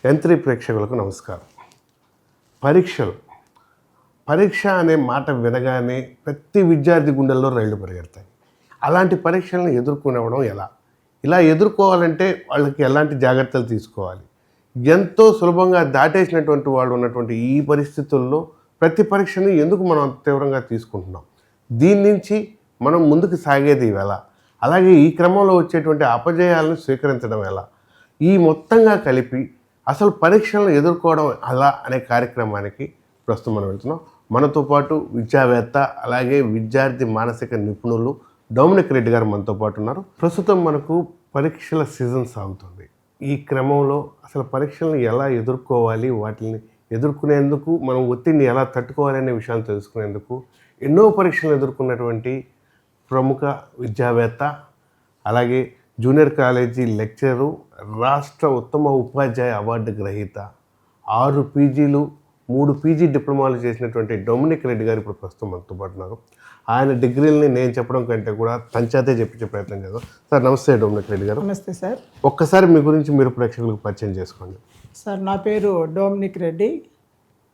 యంత్రి ప్రేక్షకులకు నమస్కారం. పరీక్ష అనే మాట వినగానే ప్రతి విద్యార్థి గుండెల్లో రైళ్లు పరిగెడతాయి. అలాంటి పరీక్షలను ఎదుర్కొనడం ఎలా? ఇలా ఎదుర్కోవాలంటే వాళ్ళకి ఎలాంటి జాగ్రత్తలు తీసుకోవాలి? ఎంతో సులభంగా దాటేసినటువంటి వాళ్ళు ఉన్నటువంటి ఈ పరిస్థితుల్లో ప్రతి పరీక్షని ఎందుకు మనం అంత తీవ్రంగా తీసుకుంటున్నాం? దీని నుంచి మనం ముందుకు సాగేది ఎలా? అలాగే ఈ క్రమంలో వచ్చేటువంటి అపజయాలను స్వీకరించడం ఎలా? ఈ మొత్తంగా కలిపి అసలు పరీక్షలను ఎదుర్కోవడం ఎలా అనే కార్యక్రమానికి ప్రస్తుతం మనం వెళ్తున్నాం. మనతో పాటు విద్యావేత్త అలాగే విద్యార్థి మానసిక నిపుణులు డొమినిక్ రెడ్డి గారు మనతో పాటు ఉన్నారు. ప్రస్తుతం మనకు పరీక్షల సీజన్ సాగుతుంది. ఈ క్రమంలో అసలు పరీక్షలను ఎలా ఎదుర్కోవాలి, వాటిని ఎదుర్కొనేందుకు మనం ఒత్తిడిని ఎలా తట్టుకోవాలి అనే విషయాలు తెలుసుకునేందుకు ఎన్నో పరీక్షలను ఎదుర్కొన్నటువంటి ప్రముఖ విద్యావేత్త అలాగే జూనియర్ కాలేజీ లెక్చరరు, రాష్ట్ర ఉత్తమ ఉపాధ్యాయ అవార్డు గ్రహీత, 6 పీజీలు 3 పీజీ డిప్లొమాలు చేసినటువంటి డొమినిక్ రెడ్డి గారు ఇప్పుడు ప్రస్తుతం మనతో పాటు ఉన్నారు. ఆయన డిగ్రీలని నేను చెప్పడం కంటే కూడా పంచాయతీ చెప్పించే ప్రయత్నం చేద్దాం. సార్ నమస్తే డొమినిక్ రెడ్డి గారు. నమస్తే సార్. ఒక్కసారి మీ గురించి మీరు ప్రేక్షకులకు పరిచయం చేసుకోండి. సార్ నా పేరు డొమినిక్ రెడ్డి.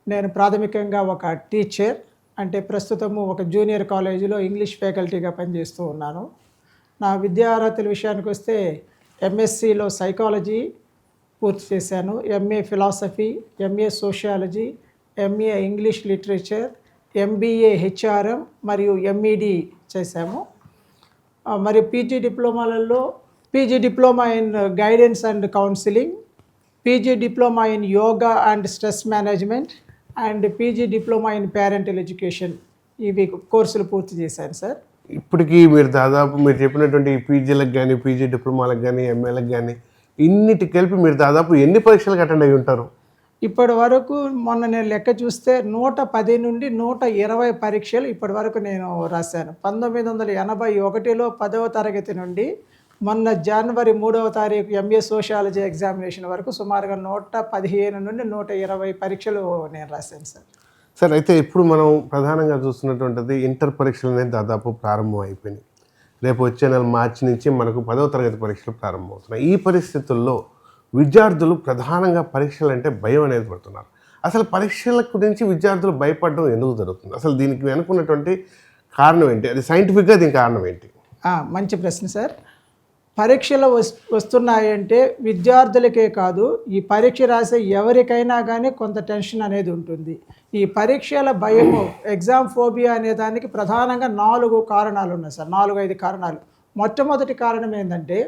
నేను ప్రాథమికంగా ఒక టీచర్, అంటే ప్రస్తుతము ఒక జూనియర్ కాలేజీలో ఇంగ్లీష్ ఫ్యాకల్టీగా పనిచేస్తూ ఉన్నాను. నా విద్యార్హతల విషయానికి వస్తే ఎంఎస్సిలో సైకాలజీ పూర్తి చేశాను, MA philosophy, MA sociology, MA English literature, MBA HRM మరియు ఎంఈడి చేశాము. మరియు పీజీ డిప్లొమాలలో PG diploma in guidance and counselling, PG diploma in yoga and stress management and PG diploma in parental education, ఇవి కోర్సులు పూర్తి చేశాను సార్. ఇప్పటికీ మీరు దాదాపు మీరు చెప్పినటువంటి పీజీలకు కానీ పీజీ డిప్లొమాలకు కానీ ఎంఏలకు కానీ ఇన్నిటి కలిపి మీరు దాదాపు ఎన్ని పరీక్షలకు అటెండ్ అయ్యి ఉంటారు? ఇప్పటి వరకు మొన్న నేను లెక్క చూస్తే 110 నుండి 120 పరీక్షలు ఇప్పటి వరకు నేను రాశాను. 1981లో 10వ తరగతి నుండి మొన్న జనవరి 3వ తారీఖు ఎంఏ సోషియాలజీ ఎగ్జామినేషన్ వరకు సుమారుగా 115 నుండి 120 పరీక్షలు నేను రాశాను సార్. సార్ అయితే ఇప్పుడు మనం ప్రధానంగా చూస్తున్నటువంటిది ఇంటర్ పరీక్షలు అనేది దాదాపు ప్రారంభం అయిపోయినాయి. రేపు వచ్చే నెల మార్చి నుంచి మనకు 10వ తరగతి పరీక్షలు ప్రారంభమవుతున్నాయి. ఈ పరిస్థితుల్లో విద్యార్థులు ప్రధానంగా పరీక్షలు అంటే భయం అనేది పడుతున్నారు. అసలు పరీక్షల గురించి విద్యార్థులు భయపడడం ఎందుకు జరుగుతుంది? అసలు దీనికి వెనుకున్నటువంటి కారణం ఏంటి? అది సైంటిఫిక్గా దీనికి కారణం ఏంటి? మంచి ప్రశ్న సార్. పరీక్షలు వస్తున్నాయంటే విద్యార్థులకే కాదు, ఈ పరీక్ష రాసే ఎవరికైనా కానీ కొంత టెన్షన్ అనేది ఉంటుంది. ఈ పరీక్షల భయము, ఎగ్జామ్ ఫోబియా అనే దానికి ప్రధానంగా 4 కారణాలు ఉన్నాయి సార్, 4-5 కారణాలు. మొట్టమొదటి కారణం ఏంటంటే,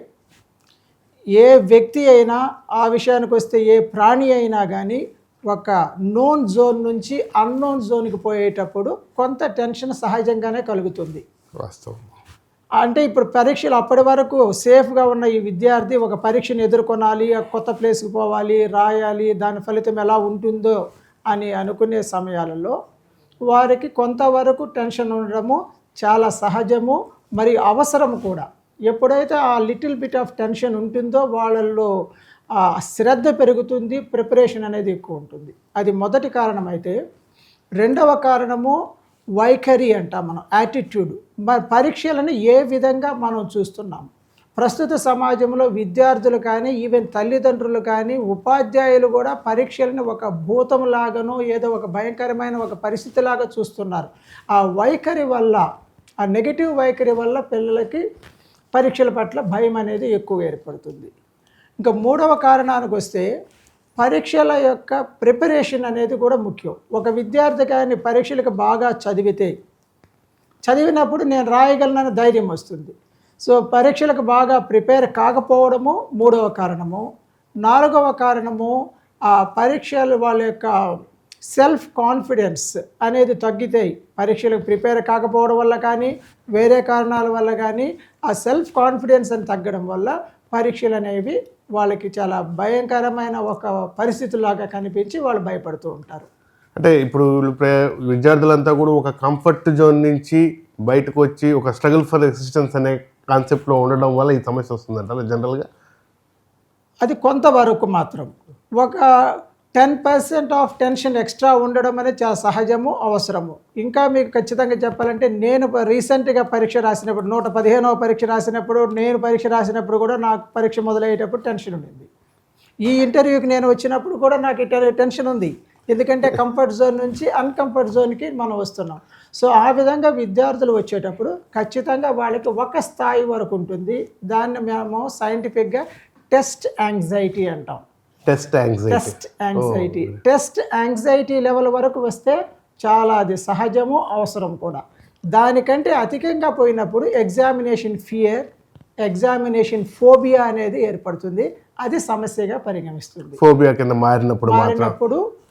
ఏ వ్యక్తి అయినా, ఆ విషయానికి వస్తే ఏ ప్రాణి అయినా కానీ ఒక నోన్ జోన్ నుంచి అన్నోన్ జోన్కి పోయేటప్పుడు కొంత టెన్షన్ సహజంగానే కలుగుతుంది. వాస్తవం. అంటే ఇప్పుడు పరీక్షలు అప్పటి వరకు సేఫ్గా ఉన్న ఈ విద్యార్థి ఒక పరీక్షను ఎదుర్కొనాలి, కొత్త ప్లేస్కి పోవాలి, రాయాలి, దాని ఫలితం ఎలా ఉంటుందో అని అనుకునే సమయాలలో వారికి కొంతవరకు టెన్షన్ ఉండడము చాలా సహజము మరియు అవసరము కూడా. ఎప్పుడైతే ఆ లిటిల్ బిట్ ఆఫ్ టెన్షన్ ఉంటుందో వాళ్ళల్లో శ్రద్ధ పెరుగుతుంది, ప్రిపరేషన్ అనేది ఎక్కువ ఉంటుంది. అది మొదటి కారణం. అయితే రెండవ కారణము వైఖరి అంటాం మనం, యాటిట్యూడ్. మరి పరీక్షలను ఏ విధంగా మనం చూస్తున్నాం? ప్రస్తుత సమాజంలో విద్యార్థులు కానీ, ఈవెన్ తల్లిదండ్రులు కానీ, ఉపాధ్యాయులు కూడా పరీక్షలను ఒక భూతంలాగానో ఏదో ఒక భయంకరమైన ఒక పరిస్థితిలాగా చూస్తున్నారు. ఆ వైఖరి వల్ల, ఆ నెగిటివ్ వైఖరి వల్ల పిల్లలకి పరీక్షల పట్ల భయం అనేది ఎక్కువ ఏర్పడుతుంది. ఇంకా మూడవ కారణానికి వస్తే పరీక్షల యొక్క ప్రిపరేషన్ అనేది కూడా ముఖ్యం. ఒక విద్యార్థి కానీ పరీక్షలకు బాగా చదివినప్పుడు నేను రాయగలనని ధైర్యం వస్తుంది. సో పరీక్షలకు బాగా ప్రిపేర్ కాకపోవడము మూడవ కారణము. 4వ కారణము, ఆ పరీక్షలు వాళ్ళ యొక్క సెల్ఫ్ కాన్ఫిడెన్స్ అనేది తగ్గితాయి. పరీక్షలకు ప్రిపేర్ కాకపోవడం వల్ల కానీ, వేరే కారణాల వల్ల కానీ ఆ సెల్ఫ్ కాన్ఫిడెన్స్ అని తగ్గడం వల్ల పరీక్షలు అనేవి వాళ్ళకి చాలా భయంకరమైన ఒక పరిస్థితులాగా కనిపించి వాళ్ళు భయపడుతూ ఉంటారు. అంటే ఇప్పుడు విద్యార్థులంతా కూడా ఒక కంఫర్ట్ జోన్ నుంచి బయటకు వచ్చి ఒక స్ట్రగుల్ ఫర్ ఎగ్జిస్టెన్స్ అనే కాన్సెప్ట్లో ఉండడం వల్ల ఈ సమస్య వస్తుందంటారు జనరల్గా. అది కొంతవరకు మాత్రం. ఒక 10% ఆఫ్ టెన్షన్ ఎక్స్ట్రా ఉండడం అనేది చాలా సహజము, అవసరము. ఇంకా మీకు ఖచ్చితంగా చెప్పాలంటే, నేను రీసెంట్గా పరీక్ష రాసినప్పుడు 115వ పరీక్ష రాసినప్పుడు, నేను పరీక్ష రాసినప్పుడు కూడా నాకు పరీక్ష మొదలయ్యేటప్పుడు టెన్షన్ ఉండింది. ఈ ఇంటర్వ్యూకి నేను వచ్చినప్పుడు కూడా నాకు టెన్షన్ ఉంది, ఎందుకంటే కంఫర్ట్ జోన్ నుంచి అన్కంఫర్ట్ జోన్కి మనం వస్తున్నాం. సో ఆ విధంగా విద్యార్థులు వచ్చేటప్పుడు ఖచ్చితంగా వాళ్ళకి ఒక స్థాయి వరకు ఉంటుంది. దాన్ని మేము సైంటిఫిక్గా టెస్ట్ యాంగ్జైటీ అంటాం. Test anxiety. Test anxiety level వరకు వస్తే చాలా అది సహజము, అవసరం కూడా. దానికంటే అధికంగా పోయినప్పుడు ఎగ్జామినేషన్ ఫియర్, ఎగ్జామినేషన్ ఫోబియా అనేది ఏర్పడుతుంది. అది సమస్యగా పరిగణిస్తుంది. ఫోబియా కింద మారినప్పుడు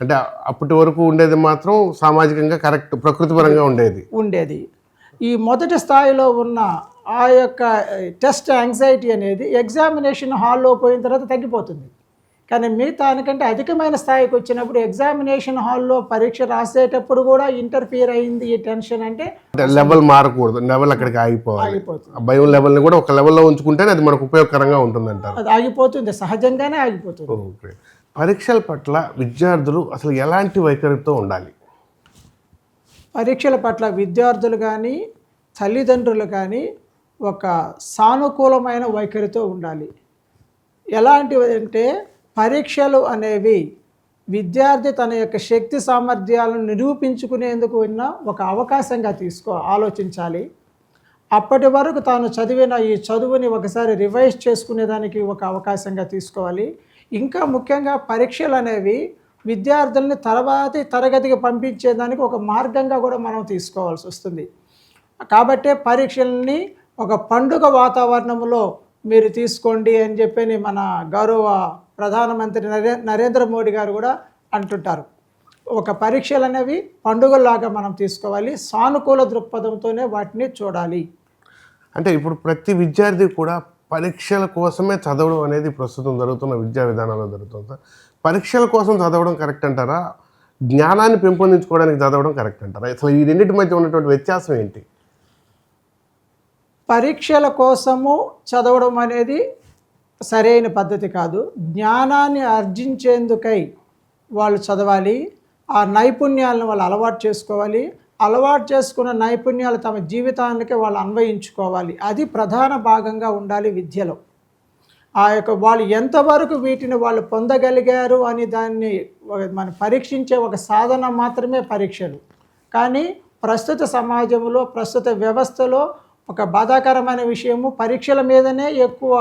అంటే అప్పటి వరకు ఉండేది మాత్రం సామాజికంగా కరెక్ట్, ప్రకృతిపరంగా ఉండేది. ఈ మొదటి స్థాయిలో ఉన్న ఆ యొక్క టెస్ట్ యాంగ్జైటీ అనేది ఎగ్జామినేషన్ హాల్లో పోయిన తర్వాత తగ్గిపోతుంది. కానీ మిగతా దానికంటే అధికమైన స్థాయికి వచ్చినప్పుడు ఎగ్జామినేషన్ హాల్లో పరీక్ష రాసేటప్పుడు కూడా ఇంటర్ఫియర్ అయింది ఈ టెన్షన్. అంటే లెవెల్ మారకూడదు, లెవెల్ అక్కడికి ఆగిపోతుంది. భయం లెవెల్ని కూడా ఒక లెవెల్లో ఉంచుకుంటేనే అది మనకు ఉపయోగకరంగా ఉంటుంది అంటారు. అది ఆగిపోతుంది, సహజంగానే ఆగిపోతుంది. ఓకే. పరీక్షల పట్ల విద్యార్థులు అసలు ఎలాంటి వైఖరితో ఉండాలి? పరీక్షల పట్ల విద్యార్థులు కానీ తల్లిదండ్రులు కానీ ఒక సానుకూలమైన వైఖరితో ఉండాలి. ఎలాంటివి అంటే పరీక్షలు అనేవి విద్యార్థి తన యొక్క శక్తి సామర్థ్యాలను నిరూపించుకునేందుకు ఉన్న ఒక అవకాశంగా ఆలోచించాలి. అప్పటి వరకు తాను చదివిన ఈ చదువుని ఒకసారి రివైజ్ చేసుకునేదానికి ఒక అవకాశంగా తీసుకోవాలి. ఇంకా ముఖ్యంగా పరీక్షలు అనేవి విద్యార్థుల్ని తర్వాతి తరగతికి పంపించేదానికి ఒక మార్గంగా కూడా మనం తీసుకోవాల్సి వస్తుంది. కాబట్టే పరీక్షల్ని ఒక పండుగ వాతావరణంలో మీరు తీసుకోండి అని చెప్పి మన గౌరవ ప్రధానమంత్రి నరేంద్ర మోడీ గారు కూడా అంటుంటారు. ఒక పరీక్షలు అనేవి పండుగలాగా మనం తీసుకోవాలి, సానుకూల దృక్పథంతోనే వాటిని చూడాలి. అంటే ఇప్పుడు ప్రతి విద్యార్థి కూడా పరీక్షల కోసమే చదవడం అనేది ప్రస్తుతం జరుగుతున్న విద్యా విధానంలో జరుగుతుంది. పరీక్షల కోసం చదవడం కరెక్ట్ అంటారా, జ్ఞానాన్ని పెంపొందించుకోవడానికి చదవడం కరెక్ట్ అంటారా? అసలు ఈ రెండింటి మధ్య ఉన్నటువంటి వ్యత్యాసం ఏంటి? పరీక్షల కోసము చదవడం అనేది సరైన పద్ధతి కాదు. జ్ఞానాన్ని ఆర్జించేందుకై వాళ్ళు చదవాలి. ఆ నైపుణ్యాలను వాళ్ళు అలవాటు చేసుకోవాలి. అలవాటు చేసుకున్న నైపుణ్యాలు తమ జీవితానికి వాళ్ళు అన్వయించుకోవాలి. అది ప్రధాన భాగంగా ఉండాలి విద్యలో. ఆ యొక్క వాళ్ళు ఎంతవరకు వీటిని వాళ్ళు పొందగలిగారు అని దాన్ని మనం పరీక్షించే ఒక సాధన మాత్రమే పరీక్షలు. కానీ ప్రస్తుత సమాజంలో, ప్రస్తుత వ్యవస్థలో ఒక బాధాకరమైన విషయము పరీక్షల మీదనే ఎక్కువ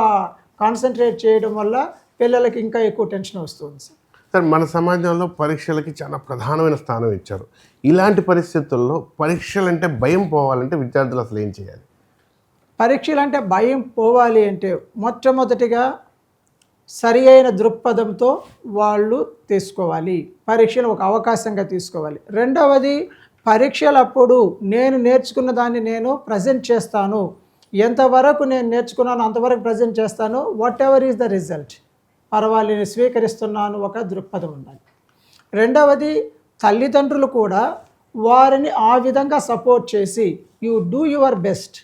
కాన్సన్ట్రేట్ చేయడం వల్ల పిల్లలకి ఇంకా ఎక్కువ టెన్షన్ వస్తుంది. సార్, మన సమాజంలో పరీక్షలకి చాలా ప్రధానమైన స్థానం ఇచ్చారు. ఇలాంటి పరిస్థితుల్లో పరీక్షలు అంటే భయం పోవాలంటే విద్యార్థులు అసలు ఏం చేయాలి? పరీక్షలు అంటే భయం పోవాలి అంటే మొట్టమొదటిగా సరి అయిన దృక్పథంతో వాళ్ళు తీసుకోవాలి. పరీక్షలు ఒక అవకాశంగా తీసుకోవాలి. రెండవది, పరీక్షలప్పుడు నేను నేర్చుకున్న దాన్ని నేను ప్రజెంట్ చేస్తాను. ఎంతవరకు నేను నేర్చుకున్నాను అంతవరకు ప్రజెంట్ చేస్తాను. What ever is the result, పర్వాలేదు స్వీకరిస్తున్నాను ఒక దృక్పథం ఉండాలి. రెండవది, తల్లిదండ్రులు కూడా వారిని ఆ విధంగా సపోర్ట్ చేసి యూ డూ యువర్ బెస్ట్,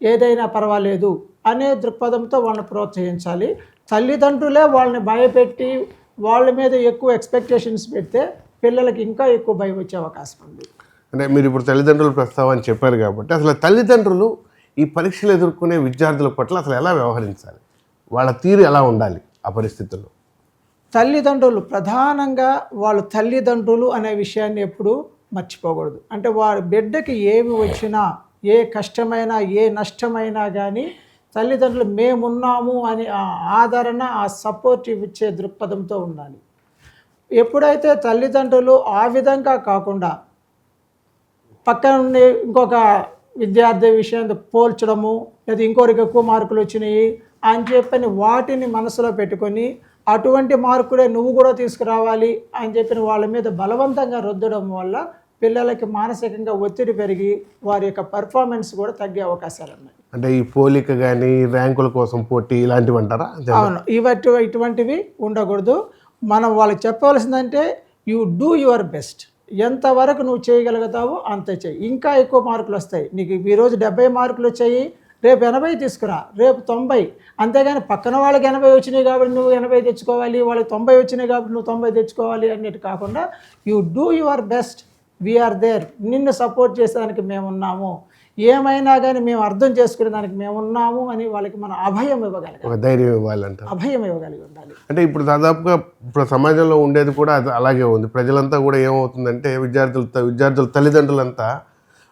ఏదైనా పర్వాలేదు అనే దృక్పథంతో వాళ్ళని ప్రోత్సహించాలి. తల్లిదండ్రులే వాళ్ళని భయపెట్టి వాళ్ళ మీద ఎక్కువ ఎక్స్పెక్టేషన్స్ పెడితే పిల్లలకి ఇంకా ఎక్కువ భయం వచ్చే అవకాశం ఉంది. అంటే మీరు ఇప్పుడు తల్లిదండ్రులు ప్రస్తావన చెప్పారు కాబట్టి అసలు తల్లిదండ్రులు ఈ పరీక్షలు ఎదుర్కొనే విద్యార్థుల పట్ల అసలు ఎలా వ్యవహరించాలి, వాళ్ళ తీరు ఎలా ఉండాలి ఆ పరిస్థితుల్లో? తల్లిదండ్రులు ప్రధానంగా వాళ్ళు తల్లిదండ్రులు అనే విషయాన్ని ఎప్పుడూ మర్చిపోకూడదు. అంటే వారి బిడ్డకి ఏమి వచ్చినా, ఏ కష్టమైనా, ఏ నష్టమైనా కానీ తల్లిదండ్రులు మేమున్నాము అని ఆ ఆదరణ, ఆ సపోర్ట్ ఇచ్చే దృక్పథంతో ఉండాలి. ఎప్పుడైతే తల్లిదండ్రులు ఆ విధంగా కాకుండా పక్కన ఉండి ఇంకొక విద్యార్థి విషయంతో పోల్చడము, లేదా ఇంకొకరికి ఎక్కువ మార్కులు వచ్చినాయి అని చెప్పని వాటిని మనసులో పెట్టుకొని అటువంటి మార్కులే నువ్వు కూడా తీసుకురావాలి అని చెప్పిన వాళ్ళ మీద బలవంతంగా రుద్దడం వల్ల పిల్లలకి మానసికంగా ఒత్తిడి పెరిగి వారి యొక్క పర్ఫార్మెన్స్ కూడా తగ్గే అవకాశాలు ఉన్నాయి. అంటే ఈ పోలిక కానీ ర్యాంకుల కోసం పోటీ ఇలాంటివి అంటారా? అవును, ఇటువంటివి ఉండకూడదు. మనం వాళ్ళకి చెప్పవలసిందంటే యూ డూ యువర్ బెస్ట్. ఎంతవరకు నువ్వు చేయగలుగుతావో అంతే చేయి. ఇంకా ఎక్కువ మార్కులు వస్తాయి. నీకు ఈరోజు 70 మార్కులు వచ్చాయి, రేపు 80 తీసుకురా, రేపు 90. అంతేగాని పక్కన వాళ్ళకి 80 వచ్చినాయి కాబట్టి నువ్వు 80 తెచ్చుకోవాలి, వాళ్ళకి 90 వచ్చినాయి కాబట్టి నువ్వు 90 తెచ్చుకోవాలి అన్నట్టు కాకుండా you do your best, we are there, నిన్ను సపోర్ట్ చేసేదానికి మేము ఉన్నాము. ఏమైనా కానీ మేము అర్థం చేసుకునే దానికి మేము ఉన్నాము అని వాళ్ళకి మనం అభయం ఇవ్వగలగాలి, ఒక ధైర్యం ఇవ్వాలంటారు. అభయం ఇవ్వగలిగి ఉండాలి. అంటే ఇప్పుడు దాదాపుగా ఇప్పుడు సమాజంలో ఉండేది కూడా అది అలాగే ఉంది. ప్రజలంతా కూడా ఏమవుతుందంటే విద్యార్థుల తల్లిదండ్రులంతా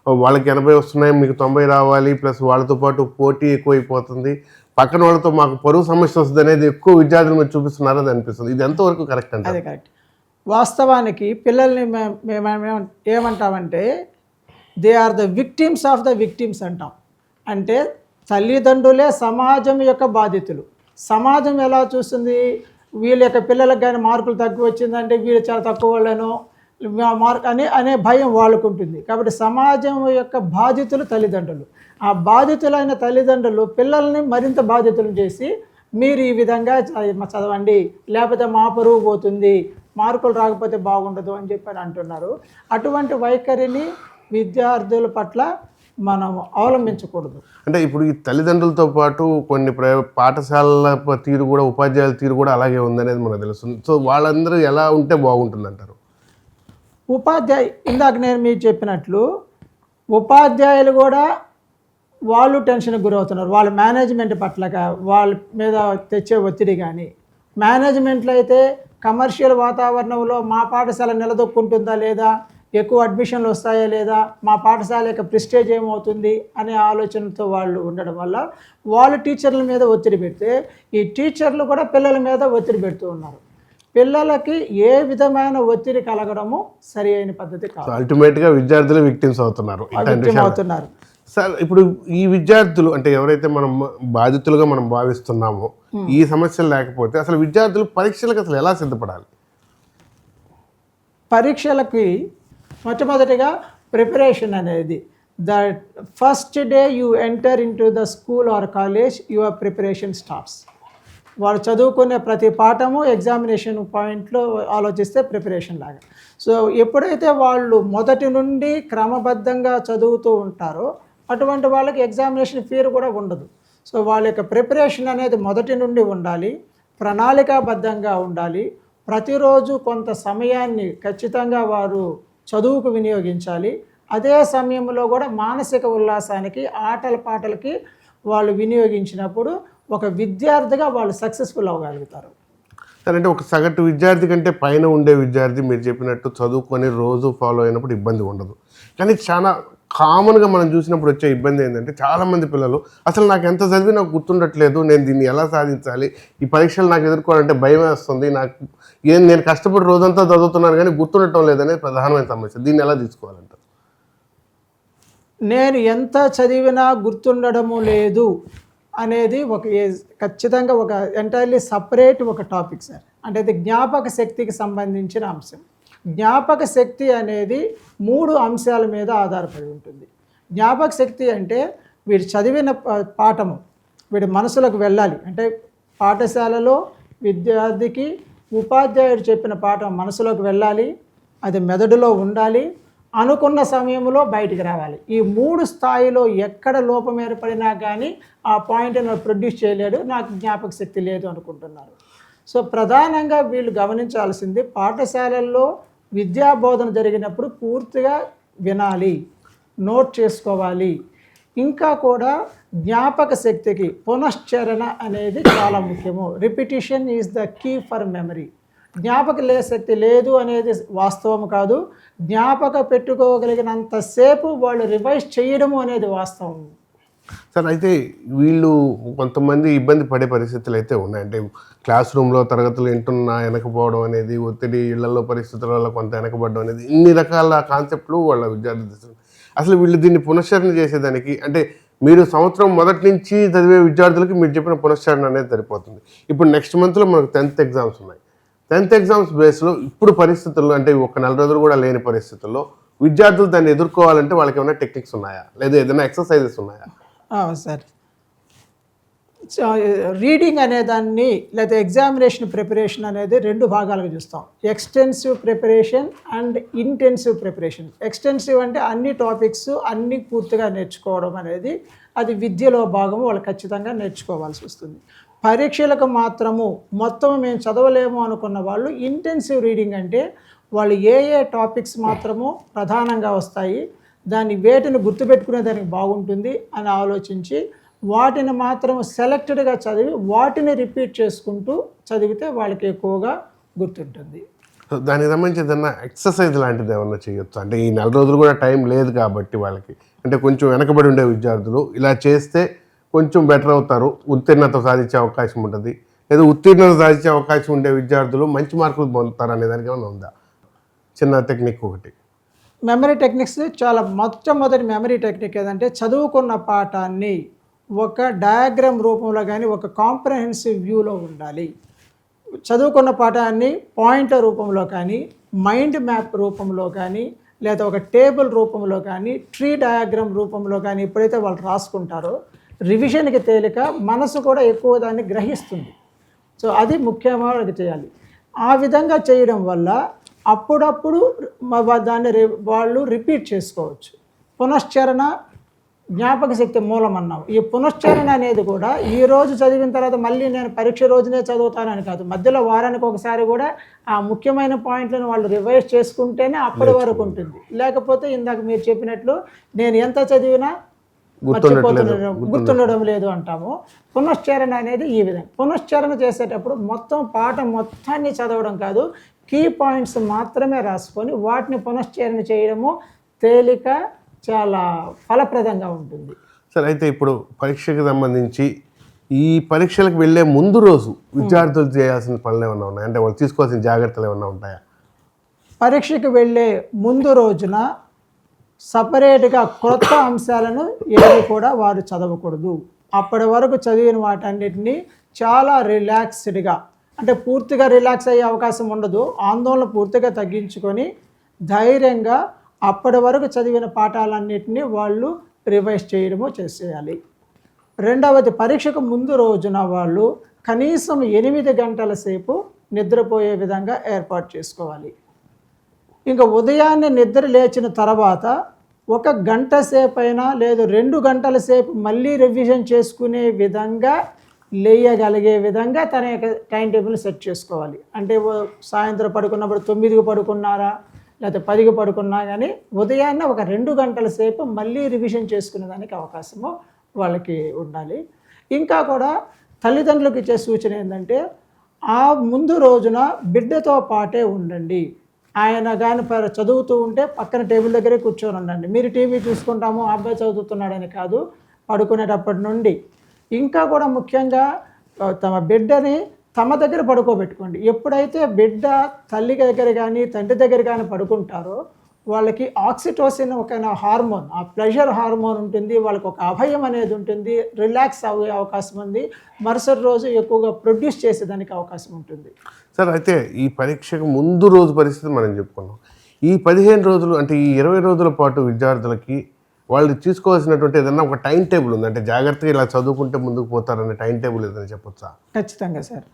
వాళ్ళకి 80 వస్తున్నాయి, మీకు 90 రావాలి, ప్లస్ వాళ్ళతో పాటు పోటీ ఎక్కువైపోతుంది, పక్కన వాళ్ళతో మాకు పరువు సమస్య వస్తుంది అనేది ఎక్కువ విద్యార్థులు మీరు చూపిస్తున్నారు అది అనిపిస్తుంది. ఇది ఎంతవరకు కరెక్ట్ అంటే? అదే కరెక్ట్. వాస్తవానికి పిల్లల్ని మేము ఏమంటామంటే they are the victims of the victims అంటాం. అంటే తల్లిదండ్రులే సమాజం యొక్క బాధితులు. సమాజం ఎలా చూస్తుంది, వీళ్ళ యొక్క పిల్లలకు కానీ మార్కులు తక్కువ వచ్చిందంటే వీళ్ళు చాలా తక్కువ వాళ్ళను మార్క్ అనే భయం వాళ్ళకు ఉంటుంది. కాబట్టి సమాజం యొక్క బాధితులు తల్లిదండ్రులు. ఆ బాధితులైన తల్లిదండ్రులు పిల్లల్ని మరింత బాధితులు చేసి మీరు ఈ విధంగా చదవండి, లేకపోతే మా పరువు పోతుంది, మార్కులు రాకపోతే బాగుండదు అని చెప్పి అంటున్నారు. అటువంటి వైఖరిని విద్యార్థుల పట్ల మనం అవలంబించకూడదు. అంటే ఇప్పుడు ఈ తల్లిదండ్రులతో పాటు కొన్ని పాఠశాలల తీరు కూడా, ఉపాధ్యాయుల తీరు కూడా అలాగే ఉందనేది మనకు తెలుస్తుంది. సో వాళ్ళందరూ ఎలా ఉంటే బాగుంటుంది అంటారు? ఇందాక నేను మీకు చెప్పినట్లు ఉపాధ్యాయులు కూడా వాళ్ళు టెన్షన్కి గురవుతున్నారు. వాళ్ళ మేనేజ్మెంట్ పట్లగా వాళ్ళ మీద తెచ్చే ఒత్తిడి కానీ, మేనేజ్మెంట్లో అయితే కమర్షియల్ వాతావరణంలో మా పాఠశాల నిలదొక్కుంటుందా లేదా, ఎక్కువ అడ్మిషన్లు వస్తాయా లేదా, మా పాఠశాల యొక్క ప్రెస్టేజ్ ఏమవుతుంది అనే ఆలోచనతో వాళ్ళు ఉండడం వల్ల వాళ్ళు టీచర్ల మీద ఒత్తిడి పెడితే ఈ టీచర్లు కూడా పిల్లల మీద ఒత్తిడి పెడుతూ ఉన్నారు. పిల్లలకి ఏ విధమైన ఒత్తిడి కలగడము సరి అయిన పద్ధతి కాదు. అల్టిమేట్గా విద్యార్థులు విక్టిమ్స్ అవుతున్నారు. సార్ ఇప్పుడు ఈ విద్యార్థులు అంటే ఎవరైతే మనం బాధితులుగా మనం భావిస్తున్నామో ఈ సమస్యలు లేకపోతే అసలు విద్యార్థులు పరీక్షలకు అసలు ఎలా సిద్ధపడాలి? పరీక్షలకి మొట్టమొదటిగా ప్రిపరేషన్ అనేది the first day you enter into the school or college your preparation starts. వాళ్ళు చదువుకునే ప్రతి పాఠము ఎగ్జామినేషన్ పాయింట్లో ఆలోచిస్తే ప్రిపరేషన్ లాగా. సో ఎప్పుడైతే వాళ్ళు మొదటి నుండి క్రమబద్ధంగా చదువుతూ ఉంటారో అటువంటి వాళ్ళకి ఎగ్జామినేషన్ ఫీర్ కూడా ఉండదు. సో వాళ్ళ యొక్క ప్రిపరేషన్ అనేది మొదటి నుండి ఉండాలి, ప్రణాళికాబద్ధంగా ఉండాలి. ప్రతిరోజు కొంత సమయాన్ని ఖచ్చితంగా వారు చదువుకు వినియోగించాలి. అదే సమయంలో కూడా మానసిక ఉల్లాసానికి, ఆటల పాటలకి వాళ్ళు వినియోగించినప్పుడు ఒక విద్యార్థిగా వాళ్ళు సక్సెస్ఫుల్ అవ్వగలుగుతారు. అంటే ఒక సగటు విద్యార్థి కంటే పైన ఉండే విద్యార్థి మీరు చెప్పినట్టు చదువుకొని రోజు ఫాలో అయినప్పుడు ఇబ్బంది ఉండదు. కానీ చాలా కామన్గా మనం చూసినప్పుడు వచ్చే ఇబ్బంది ఏంటంటే చాలామంది పిల్లలు అసలు నాకు ఎంత చదివి నాకు గుర్తుండట్లేదు, నేను దీన్ని ఎలా సాధించాలి, ఈ పరీక్షలు నాకు ఎదుర్కోవాలంటే భయం వేస్తుంది, నేను కష్టపడి రోజంతా చదువుతున్నాను కానీ గుర్తుండటం లేదనేది ప్రధానమైన సమస్య. దీన్ని ఎలా తీసుకోవాలంటారు? నేను ఎంత చదివినా గుర్తుండడము లేదు అనేది ఖచ్చితంగా ఒక ఎంటైర్లీ సపరేట్ ఒక టాపిక్ సార్. అంటే అది జ్ఞాపక శక్తికి సంబంధించిన అంశం. జ్ఞాపక శక్తి అనేది 3 అంశాల మీద ఆధారపడి ఉంటుంది. జ్ఞాపక శక్తి అంటే వీడు చదివిన పాఠము వీడి మనసులోకి వెళ్ళాలి. అంటే పాఠశాలలో విద్యార్థికి ఉపాధ్యాయుడు చెప్పిన పాఠం మనసులోకి వెళ్ళాలి, అది మెదడులో ఉండాలి, అనుకున్న సమయంలో బయటికి రావాలి. ఈ 3 స్థాయిలో ఎక్కడ లోపం ఏర్పడినా కానీ ఆ పాయింట్ని ప్రొడ్యూస్ చేయలేడు, నాకు జ్ఞాపక శక్తి లేదు అనుకుంటున్నారు. సో ప్రధానంగా వీళ్ళు గమనించాల్సింది పాఠశాలల్లో విద్యాబోధన జరిగినప్పుడు పూర్తిగా వినాలి, నోట్ చేసుకోవాలి. ఇంకా కూడా జ్ఞాపక శక్తికి పునశ్చరణ అనేది చాలా ముఖ్యము. Repetition is the key for memory. జ్ఞాపక శక్తి లేదు అనేది వాస్తవం కాదు, జ్ఞాపక పెట్టుకోగలిగినంతసేపు వాళ్ళు రివైజ్ చేయడము అనేది వాస్తవం. సార్ అయితే వీళ్ళు కొంతమంది ఇబ్బంది పడే పరిస్థితులు అయితే ఉన్నాయి. అంటే క్లాస్ రూమ్లో తరగతులు వింటున్నా వెనకపోవడం అనేది, ఒత్తిడి, ఇళ్లలో పరిస్థితుల వల్ల కొంత వెనకబడడం అనేది, ఇన్ని రకాల కాన్సెప్ట్లు వాళ్ళ విద్యార్థులు. అసలు వీళ్ళు దీన్ని పునశ్చరణ చేసేదానికి అంటే మీరు సంవత్సరం మొదటి నుంచి చదివే విద్యార్థులకి మీరు చెప్పిన పునశ్చరణ అనేది సరిపోతుంది. ఇప్పుడు నెక్స్ట్ మంత్లో మనకు 10th ఎగ్జామ్స్ ఉన్నాయి. 10th ఎగ్జామ్స్ బేస్లో ఇప్పుడు పరిస్థితుల్లో అంటే ఒక 4 రోజులు కూడా లేని పరిస్థితుల్లో విద్యార్థులు దాన్ని ఎదుర్కోవాలంటే వాళ్ళకి ఏమైనా టెక్నిక్స్ ఉన్నాయా, లేదా ఏదైనా ఎక్సర్సైజెస్ ఉన్నాయా? సార్, రీడింగ్ అనేదాన్ని లేదా ఎగ్జామినేషన్ ప్రిపరేషన్ అనేది 2 భాగాలుగా చూస్తాం. Extensive preparation and intensive preparation. Extensive అంటే అన్ని టాపిక్స్ అన్నీ పూర్తిగా నేర్చుకోవడం అనేది అది విద్యలో భాగము, వాళ్ళు ఖచ్చితంగా నేర్చుకోవాల్సి వస్తుంది. పరీక్షలకు మాత్రము మొత్తం మేము చదవలేము అనుకున్న వాళ్ళు ఇంటెన్సివ్ రీడింగ్ అంటే వాళ్ళు ఏ టాపిక్స్ మాత్రము ప్రధానంగా వస్తాయి దాని వేటిని గుర్తుపెట్టుకునే దానికి బాగుంటుంది అని ఆలోచించి వాటిని మాత్రం సెలెక్టెడ్గా చదివి వాటిని రిపీట్ చేసుకుంటూ చదివితే వాళ్ళకి ఎక్కువగా గుర్తుంటుంది. సో దానికి సంబంధించి ఏదన్నా ఎక్సర్సైజ్ లాంటిది ఏమన్నా చేయొచ్చు? అంటే ఈ 4 రోజులు కూడా టైం లేదు కాబట్టి వాళ్ళకి, అంటే కొంచెం వెనకబడి ఉండే విద్యార్థులు ఇలా చేస్తే కొంచెం బెటర్ అవుతారు, ఉత్తీర్ణత సాధించే అవకాశం ఉంటుంది, లేదా ఉత్తీర్ణత సాధించే అవకాశం ఉండే విద్యార్థులు మంచి మార్కులు పొందుతారు అనే దానికి ఏమైనా ఉందా? చిన్న టెక్నిక్ ఒకటి. మెమరీ టెక్నిక్స్ చాలా మొట్టమొదటి మెమరీ టెక్నిక్ ఏదంటే చదువుకున్న పాఠాన్ని ఒక డయాగ్రామ్ రూపంలో కానీ ఒక కాంప్రహెన్సివ్ వ్యూలో ఉండాలి. చదువుకున్న పాఠాన్ని పాయింట్ల రూపంలో కానీ మైండ్ మ్యాప్ రూపంలో కానీ లేదా ఒక టేబుల్ రూపంలో కానీ ట్రీ డయాగ్రామ్ రూపంలో కానీ ఎప్పుడైతే వాళ్ళు రాసుకుంటారో రివిజన్కి తేలిక, మనసు కూడా ఎక్కువ దాన్ని గ్రహిస్తుంది. సో అది ముఖ్యమైన చేయాలి. ఆ విధంగా చేయడం వల్ల అప్పుడప్పుడు దాన్ని వాళ్ళు రిపీట్ చేసుకోవచ్చు. పునశ్చరణ జ్ఞాపక శక్తి మూలం అన్నాం. ఈ పునశ్చరణ అనేది కూడా ఈ రోజు చదివిన తర్వాత మళ్ళీ నేను పరీక్ష రోజునే చదువుతానని కాదు, మధ్యలో వారానికి ఒకసారి కూడా ఆ ముఖ్యమైన పాయింట్లను వాళ్ళు రివైజ్ చేసుకుంటేనే అప్పటి వరకు ఉంటుంది. లేకపోతే ఇందాక మీరు చెప్పినట్లు నేను ఎంత చదివినా గుర్తుండడం లేదు అంటాము. పునశ్చరణ అనేది ఈ విధంగా. పునశ్చరణ చేసేటప్పుడు మొత్తం పాఠం మొత్తాన్ని చదవడం కాదు, కీ పాయింట్స్ మాత్రమే రాసుకొని వాటిని పునశ్చరణ చేయడము తేలిక, చాలా ఫలప్రదంగా ఉంటుంది. సరే, అయితే ఇప్పుడు పరీక్షకు సంబంధించి ఈ పరీక్షలకు వెళ్ళే ముందు రోజు విద్యార్థులు చేయాల్సిన పనులు ఏమన్నా ఉన్నాయా? అంటే వాళ్ళు తీసుకోవాల్సిన జాగ్రత్తలు ఏమన్నా ఉంటాయా? పరీక్షకు వెళ్ళే ముందు రోజున సపరేట్గా కొత్త అంశాలను ఏవి కూడా వారు చదవకూడదు. అప్పటి వరకు చదివిన వాటన్నిటిని చాలా రిలాక్స్డ్గా, అంటే పూర్తిగా రిలాక్స్ అయ్యే అవకాశం ఉండదు, ఆందోళన పూర్తిగా తగ్గించుకొని ధైర్యంగా అప్పటి వరకు చదివిన పాఠాలన్నింటినీ వాళ్ళు రివైజ్ చేయడము చేసేయాలి. రెండవది, పరీక్షకు ముందు రోజున వాళ్ళు కనీసం 8 గంటల సేపు నిద్రపోయే విధంగా ఏర్పాటు చేసుకోవాలి. ఇంకా ఉదయాన్నే నిద్ర లేచిన తర్వాత 1 గంట సేపు అయినా లేదు 2 గంటల సేపు మళ్ళీ రివిజన్ చేసుకునే విధంగా లేయగలిగే విధంగా తన యొక్క టైం టేబుల్ సెట్ చేసుకోవాలి. అంటే సాయంత్రం పడుకున్నప్పుడు 9కి పడుకున్నారా లేకపోతే 10కి పడుకున్నా కానీ ఉదయాన్నే 2 గంటల సేపు మళ్ళీ రివిజన్ చేసుకునే దానికి అవకాశము వాళ్ళకి ఉండాలి. ఇంకా కూడా తల్లిదండ్రులకు ఇచ్చే సూచన ఏంటంటే ఆ ముందు రోజున బిడ్డతో పాటే ఉండండి. ఆయన కానీ చదువుతూ ఉంటే పక్కన టేబుల్ దగ్గరే కూర్చొని ఉండండి. మీరు టీవీ చూసుకుంటాము అబ్బాయి చదువుతున్నాడని కాదు, పడుకునేటప్పటి నుండి. ఇంకా కూడా ముఖ్యంగా తమ బిడ్డని తమ దగ్గర పడుకోబెట్టుకోండి. ఎప్పుడైతే బిడ్డ తల్లి దగ్గర కానీ తండ్రి దగ్గర కానీ పడుకుంటారో వాళ్ళకి ఆక్సిటోసిన్ ఒక హార్మోన్, ఆ ప్లెజర్ హార్మోన్ ఉంటుంది, వాళ్ళకి ఒక అభయం అనేది ఉంటుంది, రిలాక్స్ అయ్యే అవకాశం ఉంది, మరుసటి రోజు ఎక్కువగా ప్రొడ్యూస్ చేసేదానికి అవకాశం ఉంటుంది. సార్, అయితే ఈ పరీక్షకు ముందు రోజు పరిస్థితి మనం చెప్పుకున్నాం. ఈ 15 రోజులు అంటే ఈ 20 రోజుల పాటు విద్యార్థులకి వాళ్ళు తీసుకోవాల్సినటువంటి ఏదన్నా ఒక టైం టేబుల్ ఉంది, అంటే జాగ్రత్తగా ఇలా చదువుకుంటే ముందుకు పోతారనే టైం టేబుల్ ఏదైనా చెప్పొచ్చా? ఖచ్చితంగా సార్.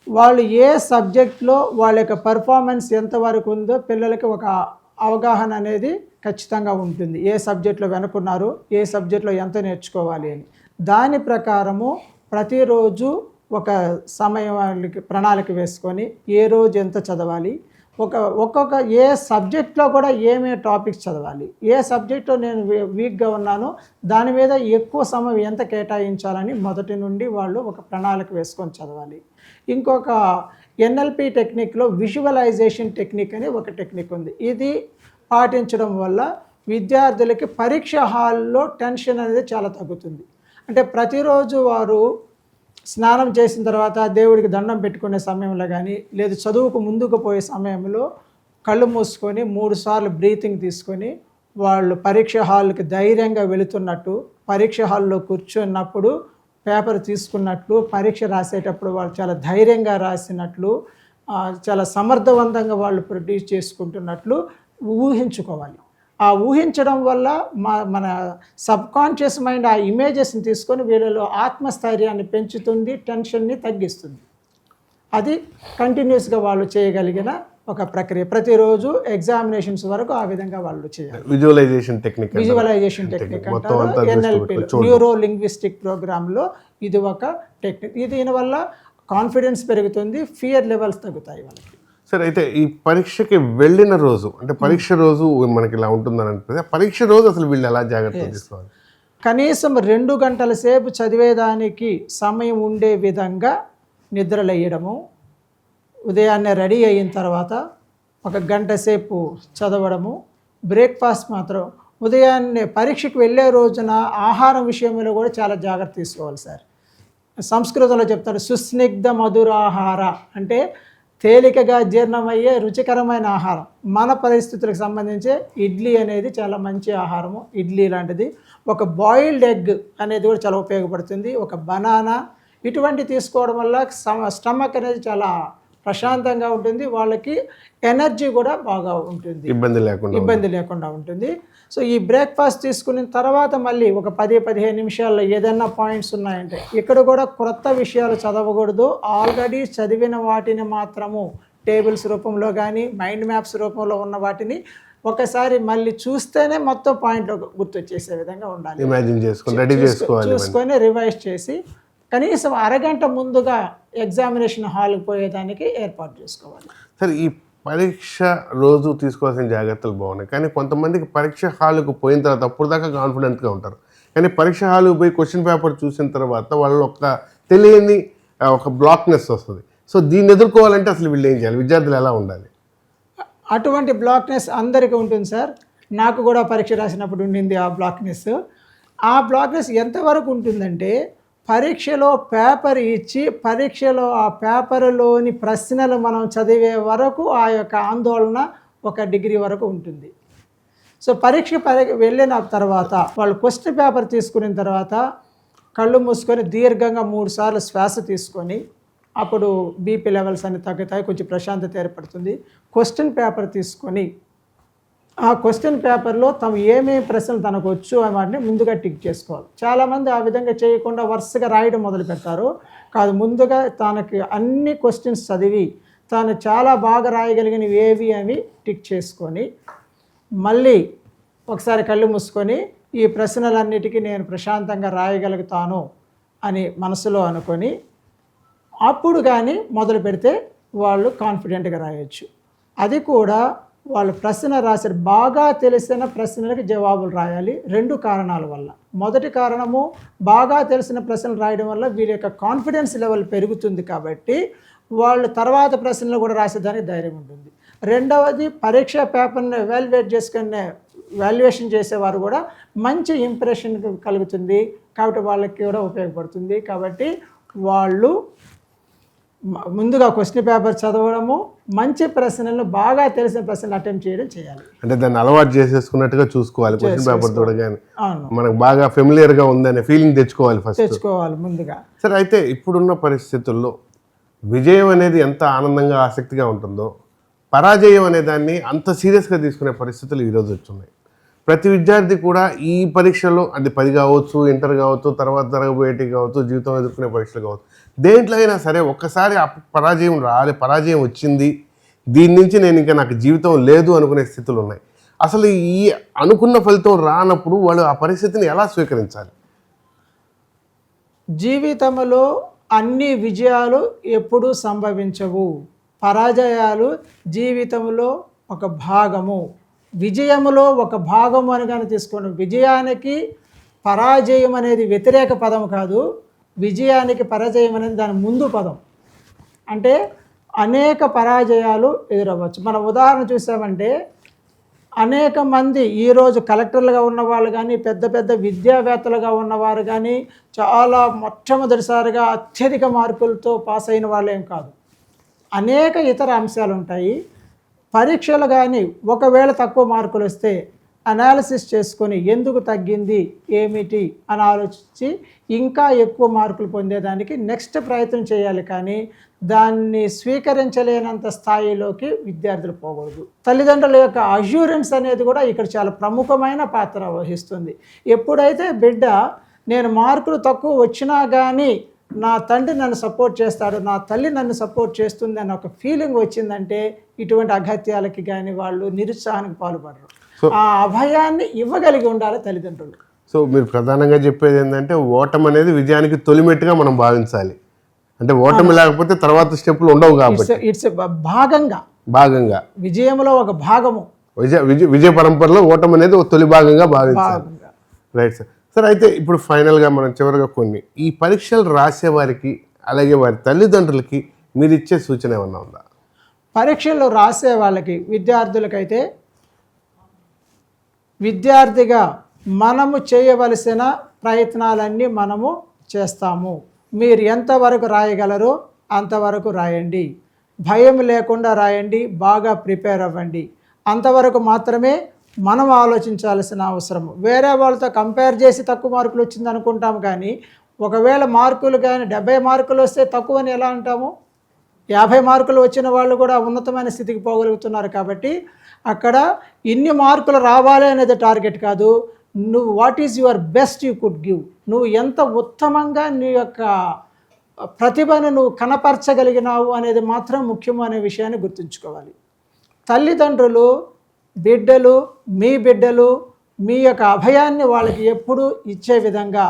వాళ్ళు ఏ సబ్జెక్ట్లో వాళ్ళ యొక్క పర్ఫార్మెన్స్ ఎంతవరకు ఉందో పిల్లలకి ఒక అవగాహన అనేది ఖచ్చితంగా ఉంటుంది. ఏ సబ్జెక్ట్లో వెనుకున్నారు, ఏ సబ్జెక్ట్లో ఎంత నేర్చుకోవాలి అని. దాని ప్రకారము ప్రతిరోజు ఒక సమయం వాళ్ళకి ప్రణాళిక వేసుకొని ఏ రోజు ఎంత చదవాలి, ఒక్కొక్క ఏ సబ్జెక్ట్లో కూడా ఏమే టాపిక్స్ చదవాలి, ఏ సబ్జెక్ట్లో నేను వీక్గా ఉన్నానో దాని మీద ఎక్కువ సమయం ఎంత కేటాయించాలని మొదటి నుండి వాళ్ళు ఒక ప్రణాళిక వేసుకొని చదవాలి. ఇంకొక ఎన్ఎల్పి టెక్నిక్లో విజువలైజేషన్ టెక్నిక్ అని ఒక టెక్నిక్ ఉంది. ఇది పాటించడం వల్ల విద్యార్థులకి పరీక్ష హాల్లో టెన్షన్ అనేది చాలా తగ్గుతుంది. అంటే ప్రతిరోజు వారు స్నానం చేసిన తర్వాత దేవుడికి దండం పెట్టుకునే సమయంలో కానీ లేదు చదువుకు ముందుకు పోయే సమయంలో కళ్ళు మూసుకొని 3 సార్లు బ్రీతింగ్ తీసుకొని వాళ్ళు పరీక్ష హాల్కి ధైర్యంగా వెళుతున్నట్టు, పరీక్ష హాల్లో కూర్చున్నప్పుడు పేపర్ తీసుకున్నట్లు, పరీక్ష రాసేటప్పుడు వాళ్ళు చాలా ధైర్యంగా రాసినట్లు, చాలా సమర్థవంతంగా వాళ్ళు ప్రొడ్యూస్ చేసుకుంటున్నట్లు ఊహించుకోవాలి. ఆ ఊహించడం వల్ల మన సబ్కాన్షియస్ మైండ్ ఆ ఇమేజెస్ని తీసుకొని వీళ్ళలో ఆత్మస్థైర్యాన్ని పెంచుతుంది, టెన్షన్ని తగ్గిస్తుంది. అది కంటిన్యూస్గా వాళ్ళు చేయగలిగిన ఒక ప్రక్రియ. ప్రతిరోజు ఎగ్జామినేషన్స్ వరకు ఆ విధంగా వాళ్ళు చేయాలి. విజువలైజేషన్ టెక్నిక్ అంటారు. ఎన్ఎల్పి న్యూరో లింగ్విస్టిక్ ప్రోగ్రాంలో ఇది ఒక టెక్నిక్. దీనివల్ల కాన్ఫిడెన్స్ పెరుగుతుంది, ఫియర్ లెవెల్స్ తగ్గుతాయి వాళ్ళకి. సరే, అయితే ఈ పరీక్షకి వెళ్ళిన రోజు అంటే పరీక్ష రోజు మనకి ఇలా ఉంటుందని అనిపిస్తుంది. ఆ పరీక్ష రోజు అసలు వీళ్ళు ఎలా జాగ్రత్తలు తీసుకోవాలి? కనీసం 2 గంటల సేపు చదివేదానికి సమయం ఉండే విధంగా నిద్రలేయడము, ఉదయాన్నే రెడీ అయిన తర్వాత 1 గంట సేపు చదవడము, బ్రేక్ఫాస్ట్ మాత్రం ఉదయాన్నే పరీక్షకు వెళ్ళే రోజున ఆహారం విషయంలో కూడా చాలా జాగ్రత్త తీసుకోవాలి సార్. సంస్కృతంలో చెప్తారు సుస్నిగ్ధ మధురాహార అంటే తేలికగా జీర్ణమయ్యే రుచికరమైన ఆహారం. మన పరిస్థితులకు సంబంధించి ఇడ్లీ అనేది చాలా మంచి ఆహారము. ఇడ్లీ లాంటిది, ఒక బాయిల్డ్ ఎగ్ అనేది కూడా చాలా ఉపయోగపడుతుంది, ఒక బనానా ఇటువంటి తీసుకోవడం వల్ల స్టమక్ అనేది చాలా ప్రశాంతంగా ఉంటుంది, వాళ్ళకి ఎనర్జీ కూడా బాగా ఉంటుంది, ఇబ్బంది లేకుండా ఉంటుంది. సో ఈ బ్రేక్ఫాస్ట్ తీసుకున్న తర్వాత మళ్ళీ ఒక 10-15 నిమిషాల్లో ఏదైనా పాయింట్స్ ఉన్నాయంటే ఇక్కడ కూడా క్రొత్త విషయాలు చదవకూడదు. ఆల్రెడీ చదివిన వాటిని మాత్రము టేబుల్స్ రూపంలో కానీ మైండ్ మ్యాప్స్ రూపంలో ఉన్న వాటిని ఒకసారి మళ్ళీ చూస్తేనే మొత్తం పాయింట్లు గుర్తొచ్చేసే విధంగా ఉండాలి. ఇమాజిన్ చూసుకొని రివైజ్ చేసి కనీసం అరగంట ముందుగా ఎగ్జామినేషన్ హాల్కి పోయేదానికి ఏర్పాటు చేసుకోవాలి. సరే, ఈ పరీక్ష రోజు తీసుకోవాల్సిన జాగ్రత్తలు బాగున్నాయి, కానీ కొంతమందికి పరీక్ష హాల్కు పోయిన తర్వాత అప్పుడు దాకా కాన్ఫిడెంట్గా ఉంటారు, కానీ పరీక్ష హాల్కి పోయి క్వశ్చన్ పేపర్ చూసిన తర్వాత వాళ్ళు ఒక తెలియని ఒక బ్లాక్నెస్ వస్తుంది. సో దీన్ని ఎదుర్కోవాలంటే అసలు వీళ్ళు ఏం చేయాలి? విద్యార్థులు ఎలా ఉండాలి? అటువంటి బ్లాక్నెస్ అందరికీ ఉంటుంది సార్. నాకు కూడా పరీక్ష రాసినప్పుడు ఉండింది ఆ బ్లాక్నెస్. ఆ బ్లాక్నెస్ ఎంతవరకు ఉంటుందంటే పరీక్షలో పేపర్ ఇచ్చి పరీక్షలో ఆ పేపర్లోని ప్రశ్నలు మనం చదివే వరకు ఆ యొక్క ఆందోళన 1 డిగ్రీ వరకు ఉంటుంది. సో పరీక్ష వెళ్ళిన తర్వాత వాళ్ళు క్వశ్చన్ పేపర్ తీసుకున్న తర్వాత కళ్ళు మూసుకొని దీర్ఘంగా 3 సార్లు శ్వాస తీసుకొని అప్పుడు బీపీ లెవెల్స్ అన్ని తగ్గుతాయి, కొంచెం ప్రశాంతత ఏర్పడుతుంది. క్వశ్చన్ పేపర్ తీసుకొని ఆ క్వశ్చన్ పేపర్లో తమ ఏమేమి ప్రశ్నలు తనకు వచ్చు అని వాటిని ముందుగా టిక్ చేసుకోవాలి. చాలామంది ఆ విధంగా చేయకుండా వరుసగా రాయడం మొదలు పెడతారు. కాదు, ముందుగా తనకి అన్ని క్వశ్చన్స్ చదివి తాను చాలా బాగా రాయగలిగినవి ఏవి అని టిక్ చేసుకొని మళ్ళీ ఒకసారి కళ్ళు మూసుకొని ఈ ప్రశ్నలన్నిటికీ నేను ప్రశాంతంగా రాయగలుగుతాను అని మనసులో అనుకొని అప్పుడు కానీ మొదలు పెడితే వాళ్ళు కాన్ఫిడెంట్గా రాయొచ్చు. అది కూడా వాళ్ళు ప్రశ్న రాశారు, బాగా తెలిసిన ప్రశ్నలకు జవాబులు రాయాలి 2 కారణాల వల్ల. మొదటి కారణము, బాగా తెలిసిన ప్రశ్నలు రాయడం వల్ల వీరి యొక్క కాన్ఫిడెన్స్ లెవెల్ పెరుగుతుంది కాబట్టి వాళ్ళు తర్వాత ప్రశ్నలు కూడా రాసేదానికి ధైర్యం ఉంటుంది. రెండవది, పరీక్ష పేపర్ని వాల్యుయేషన్ చేసేవారు కూడా మంచి ఇంప్రెషన్ కలుగుతుంది కాబట్టి వాళ్ళకి కూడా ఉపయోగపడుతుంది. కాబట్టి వాళ్ళు ముందుగా క్వశ్చన్ పేపర్ చదవడము, మంచి ప్రశ్నలను బాగా తెలిసిన ప్రశ్నలు అటెంప్ట్ చేయడం చేయాలి. అంటే దాన్ని అలవాటు చేసేసుకున్నట్టుగా చూసుకోవాలి. క్వశ్చన్ పేపర్ చూడగానే మనకు బాగా ఫెమిలియర్గా ఉందనే ఫీలింగ్ తెచ్చుకోవాలి ముందుగా. సరే, అయితే ఇప్పుడున్న పరిస్థితుల్లో విజయం అనేది ఎంత ఆనందంగా ఆసక్తిగా ఉంటుందో పరాజయం అనే దాన్ని అంత సీరియస్గా తీసుకునే పరిస్థితులు ఈరోజు వచ్చున్నాయి. ప్రతి విద్యార్థి కూడా ఈ పరీక్షలో అది 10 కావచ్చు, ఇంటర్ కావచ్చు, తర్వాత జరగబోయేటి కావచ్చు, జీవితం ఎదుర్కొనే పరీక్షలు కావచ్చు, దేంట్లో అయినా సరే ఒక్కసారి పరాజయం వచ్చింది, దీని నుంచి నేను ఇంకా నాకు జీవితం లేదు అనుకునే స్థితులు ఉన్నాయి. అసలు ఈ అనుకున్న ఫలితం రానప్పుడు వాళ్ళు ఆ పరిస్థితిని ఎలా స్వీకరించాలి? జీవితంలో అన్ని విజయాలు ఎప్పుడూ సంభవించవు. పరాజయాలు జీవితంలో ఒక భాగము, విజయములో ఒక భాగము అని కానీ తీసుకోండి. విజయానికి పరాజయం అనేది వ్యతిరేక పదం కాదు, విజయానికి పరాజయం అనేది దాని ముందు పదం. అంటే అనేక పరాజయాలు ఎదురవ్వచ్చు. మనం ఉదాహరణ చూసామంటే అనేక మంది ఈరోజు కలెక్టర్లుగా ఉన్నవాళ్ళు కానీ, పెద్ద పెద్ద విద్యావేత్తలుగా ఉన్నవారు కానీ, చాలా మొట్టమొదటిసారిగా అత్యధిక మార్కులతో పాస్ అయిన వాళ్ళు ఏం కాదు. అనేక ఇతర అంశాలు ఉంటాయి. పరీక్షలు కానీ ఒకవేళ తక్కువ మార్కులు వస్తే అనాలిసిస్ చేసుకొని ఎందుకు తగ్గింది ఏమిటి అని ఆలోచించి ఇంకా ఎక్కువ మార్కులు పొందేదానికి నెక్స్ట్ ప్రయత్నం చేయాలి. కానీ దాన్ని స్వీకరించలేనంత స్థాయిలోకి విద్యార్థులు పోకూడదు. తల్లిదండ్రుల యొక్క అష్యూరెన్స్ అనేది కూడా ఇక్కడ చాలా ప్రముఖమైన పాత్ర వహిస్తుంది. ఎప్పుడైతే బిడ్డ నేను మార్కులు తక్కువ వచ్చినా కానీ నా తండ్రి నన్ను సపోర్ట్ చేస్తాడు, నా తల్లి నన్ను సపోర్ట్ చేస్తుంది అన్న ఒక ఫీలింగ్ వచ్చిందంటే ఇటువంటి అఘాత్యాలకి కానీ వాళ్ళు నిరుత్సాహానికి పాల్పడరు. ఆ అభయాన్ని ఇవ్వగలిగి ఉండాలి తల్లిదండ్రులు. సో మీరు ప్రధానంగా చెప్పేది ఏంటంటే ఓటమి అనేది విజయానికి తొలిమెట్టుగా మనం భావించాలి. అంటే ఓటమి లేకపోతే తర్వాత స్టెప్పులు ఉండవు కాబట్టి ఇట్స్ భాగంగా భాగంగా విజయంలో ఒక భాగము. విజయ పరంపరలో ఓటమి అనేది ఒక తొలి భాగంగా భావించాలి. Right sir. సార్ అయితే ఇప్పుడు ఫైనల్గా మనం చివరిగా ఈ పరీక్షలు రాసేవారికి అలాగే వారి తల్లిదండ్రులకి మీరు ఇచ్చే సూచన ఏమన్నా ఉందా? పరీక్షలు రాసే వాళ్ళకి, విద్యార్థులకైతే విద్యార్థిగా మనము చేయవలసిన ప్రయత్నాలన్నీ మనము చేస్తాము. మీరు ఎంతవరకు రాయగలరో అంతవరకు రాయండి, భయం లేకుండా రాయండి, బాగా ప్రిపేర్ అవ్వండి. అంతవరకు మాత్రమే మనం ఆలోచించాల్సిన అవసరం. వేరే వాళ్ళతో కంపేర్ చేసి తక్కువ మార్కులు వచ్చింది అనుకుంటాము, కానీ ఒకవేళ మార్కులు కానీ 70 మార్కులు వస్తే తక్కువని ఎలా అంటాము? 50 మార్కులు వచ్చిన వాళ్ళు కూడా ఉన్నతమైన స్థితికి పోగలుగుతున్నారు. కాబట్టి అక్కడ ఇన్ని మార్కులు రావాలి అనేది టార్గెట్ కాదు. నువ్వు what is your best you could give, నువ్వు ఎంత ఉత్తమంగా నీ యొక్క ప్రతిభను నువ్వు కనపరచగలిగినావు అనేది మాత్రం ముఖ్యము అనే విషయాన్ని గుర్తుంచుకోవాలి. తల్లిదండ్రులు మీ బిడ్డలు మీ యొక్క అభయాన్ని వాళ్ళకి ఎప్పుడూ ఇచ్చే విధంగా,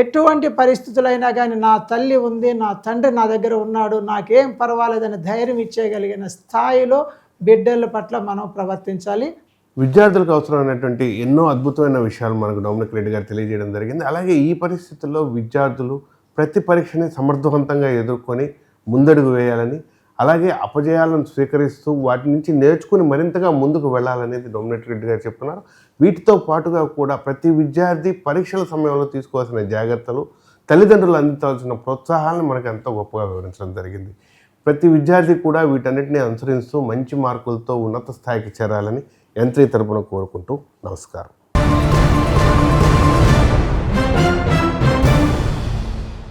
ఎటువంటి పరిస్థితులైనా కానీ నా తల్లి ఉంది, నా తండ్రి నా దగ్గర ఉన్నాడు, నాకేం పర్వాలేదని ధైర్యం ఇచ్చేయగలిగిన స్థాయిలో బిడ్డల పట్ల మనం ప్రవర్తించాలి. విద్యార్థులకు అవసరమైనటువంటి ఎన్నో అద్భుతమైన విషయాలు మనకు డొమినిక్ రెడ్డి గారు తెలియజేయడం జరిగింది. అలాగే ఈ పరిస్థితుల్లో విద్యార్థులు ప్రతి పరీక్షని సమర్థవంతంగా ఎదుర్కొని ముందడుగు వేయాలని, అలాగే అపజయాలను స్వీకరిస్తూ వాటి నుంచి నేర్చుకుని మరింతగా ముందుకు వెళ్ళాలనేది డొమినిక్ రెడ్డి గారు చెప్తున్నారు. వీటితో పాటుగా కూడా ప్రతి విద్యార్థి పరీక్షల సమయంలో తీసుకోవాల్సిన జాగ్రత్తలు, తల్లిదండ్రులు అందించాల్సిన ప్రోత్సాహాలను మనకు ఎంతో గొప్పగా వివరించడం జరిగింది. ప్రతి విద్యార్థి కూడా వీటన్నిటిని అనుసరిస్తూ మంచి మార్కులతో ఉన్నత స్థాయికి చేరాలని యంత్రీ తరపున కోరుకుంటూ నమస్కారం.